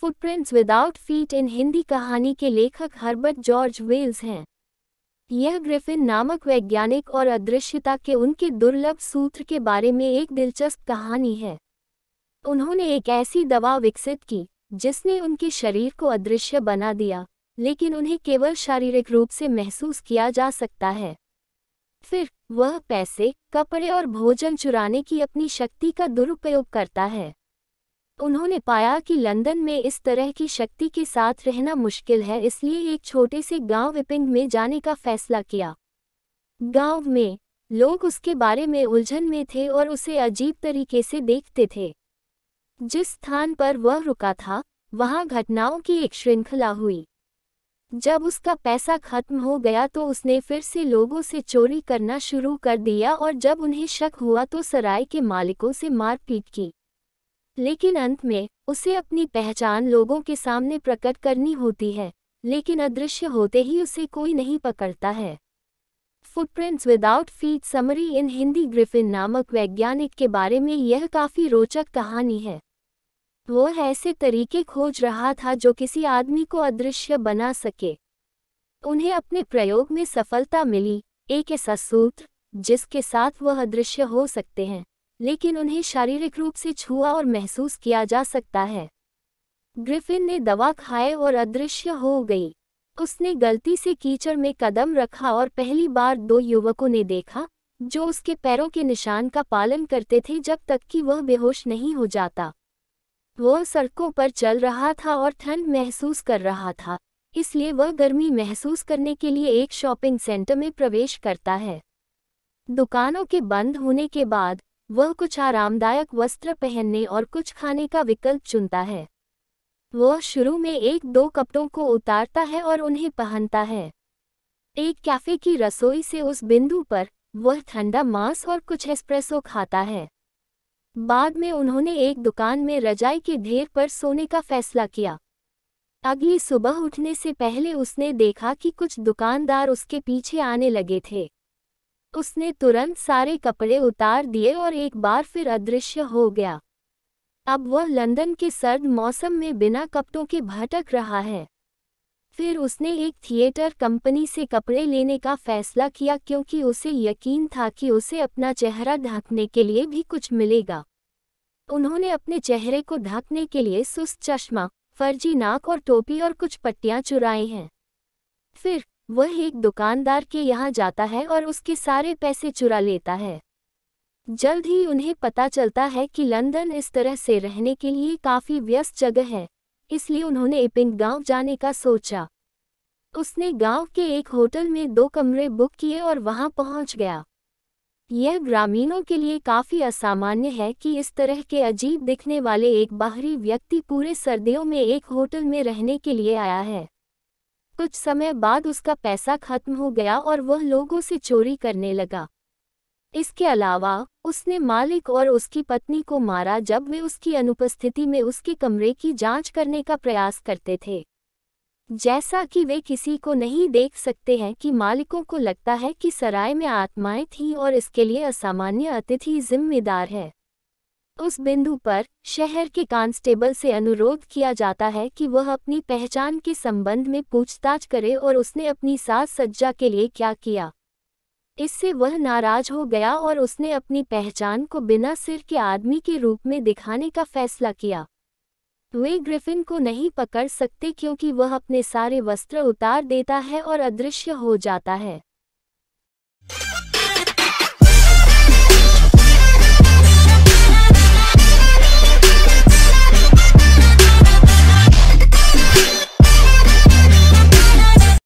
Footprints without feet in Hindi कहानी के लेखक हर्बर्ट जॉर्ज वेल्स हैं। यह ग्रिफिन नामक वैज्ञानिक और अदृश्यता के उनके दुर्लभ सूत्र के बारे में एक दिलचस्प कहानी है। उन्होंने एक ऐसी दवा विकसित की जिसने उनके शरीर को अदृश्य बना दिया, लेकिन उन्हें केवल शारीरिक रूप से महसूस किया जा सकता है। फिर वह पैसे, कपड़े और भोजन चुराने की अपनी शक्ति का दुरुपयोग करता है। उन्होंने पाया कि लंदन में इस तरह की शक्ति के साथ रहना मुश्किल है, इसलिए एक छोटे से गांव विपिंग में जाने का फैसला किया। गांव में लोग उसके बारे में उलझन में थे और उसे अजीब तरीके से देखते थे। जिस स्थान पर वह रुका था, वहां घटनाओं की एक श्रृंखला हुई। जब उसका पैसा खत्म हो गया तो उसने फिर से लोगों से चोरी करना शुरू कर दिया और जब उन्हें शक हुआ तो सराय के मालिकों से मारपीट की। लेकिन अंत में उसे अपनी पहचान लोगों के सामने प्रकट करनी होती है, लेकिन अदृश्य होते ही उसे कोई नहीं पकड़ता है। फुटप्रिंट्स विदाउट फीट समरी इन हिंदी ग्रिफिन नामक वैज्ञानिक के बारे में यह काफ़ी रोचक कहानी है। वह ऐसे तरीके खोज रहा था जो किसी आदमी को अदृश्य बना सके। उन्हें अपने प्रयोग में सफलता मिली, एक ऐसा सूत्र जिसके साथ वह अदृश्य हो सकते हैं, लेकिन उन्हें शारीरिक रूप से छुआ और महसूस किया जा सकता है। ग्रिफिन ने दवा खाए और अदृश्य हो गई। उसने गलती से कीचड़ में कदम रखा और पहली बार 2 युवकों ने देखा जो उसके पैरों के निशान का पालन करते थे जब तक कि वह बेहोश नहीं हो जाता। वह सड़कों पर चल रहा था और ठंड महसूस कर रहा था, इसलिए वह गर्मी महसूस करने के लिए एक शॉपिंग सेंटर में प्रवेश करता है। दुकानों के बंद होने के बाद वह कुछ आरामदायक वस्त्र पहनने और कुछ खाने का विकल्प चुनता है। वह शुरू में 1-2 कपड़ों को उतारता है और उन्हें पहनता है। एक कैफे की रसोई से उस बिंदु पर वह ठंडा मांस और कुछ एस्प्रेसो खाता है। बाद में उन्होंने एक दुकान में रजाई के ढेर पर सोने का फैसला किया। अगली सुबह उठने से पहले उसने देखा कि कुछ दुकानदार उसके पीछे आने लगे थे। उसने तुरंत सारे कपड़े उतार दिए और एक बार फिर अदृश्य हो गया। अब वह लंदन के सर्द मौसम में बिना कपड़ों के भटक रहा है। फिर उसने एक थिएटर कंपनी से कपड़े लेने का फैसला किया क्योंकि उसे यकीन था कि उसे अपना चेहरा ढकने के लिए भी कुछ मिलेगा। उन्होंने अपने चेहरे को ढकने के लिए सुस्त चश्मा, फर्जी नाक और टोपी और कुछ पट्टियां चुराई हैं। फिर वह एक दुकानदार के यहाँ जाता है और उसके सारे पैसे चुरा लेता है। जल्द ही उन्हें पता चलता है कि लंदन इस तरह से रहने के लिए काफ़ी व्यस्त जगह है, इसलिए उन्होंने इपिंग गांव जाने का सोचा। उसने गांव के एक होटल में 2 कमरे बुक किए और वहां पहुंच गया। यह ग्रामीणों के लिए काफ़ी असामान्य है कि इस तरह के अजीब दिखने वाले एक बाहरी व्यक्ति पूरे सर्दियों में एक होटल में रहने के लिए आया है। कुछ समय बाद उसका पैसा खत्म हो गया और वह लोगों से चोरी करने लगा। इसके अलावा उसने मालिक और उसकी पत्नी को मारा जब वे उसकी अनुपस्थिति में उसके कमरे की जांच करने का प्रयास करते थे। जैसा कि वे किसी को नहीं देख सकते हैं कि मालिकों को लगता है कि सराय में आत्माएं थीं और इसके लिए असामान्य अतिथि जिम्मेदार है। उस बिंदु पर शहर के कांस्टेबल से अनुरोध किया जाता है कि वह अपनी पहचान के संबंध में पूछताछ करे और उसने अपनी साज सज्जा के लिए क्या किया। इससे वह नाराज हो गया और उसने अपनी पहचान को बिना सिर के आदमी के रूप में दिखाने का फैसला किया। वे ग्रिफिन को नहीं पकड़ सकते क्योंकि वह अपने सारे वस्त्र उतार देता है और अदृश्य हो जाता है।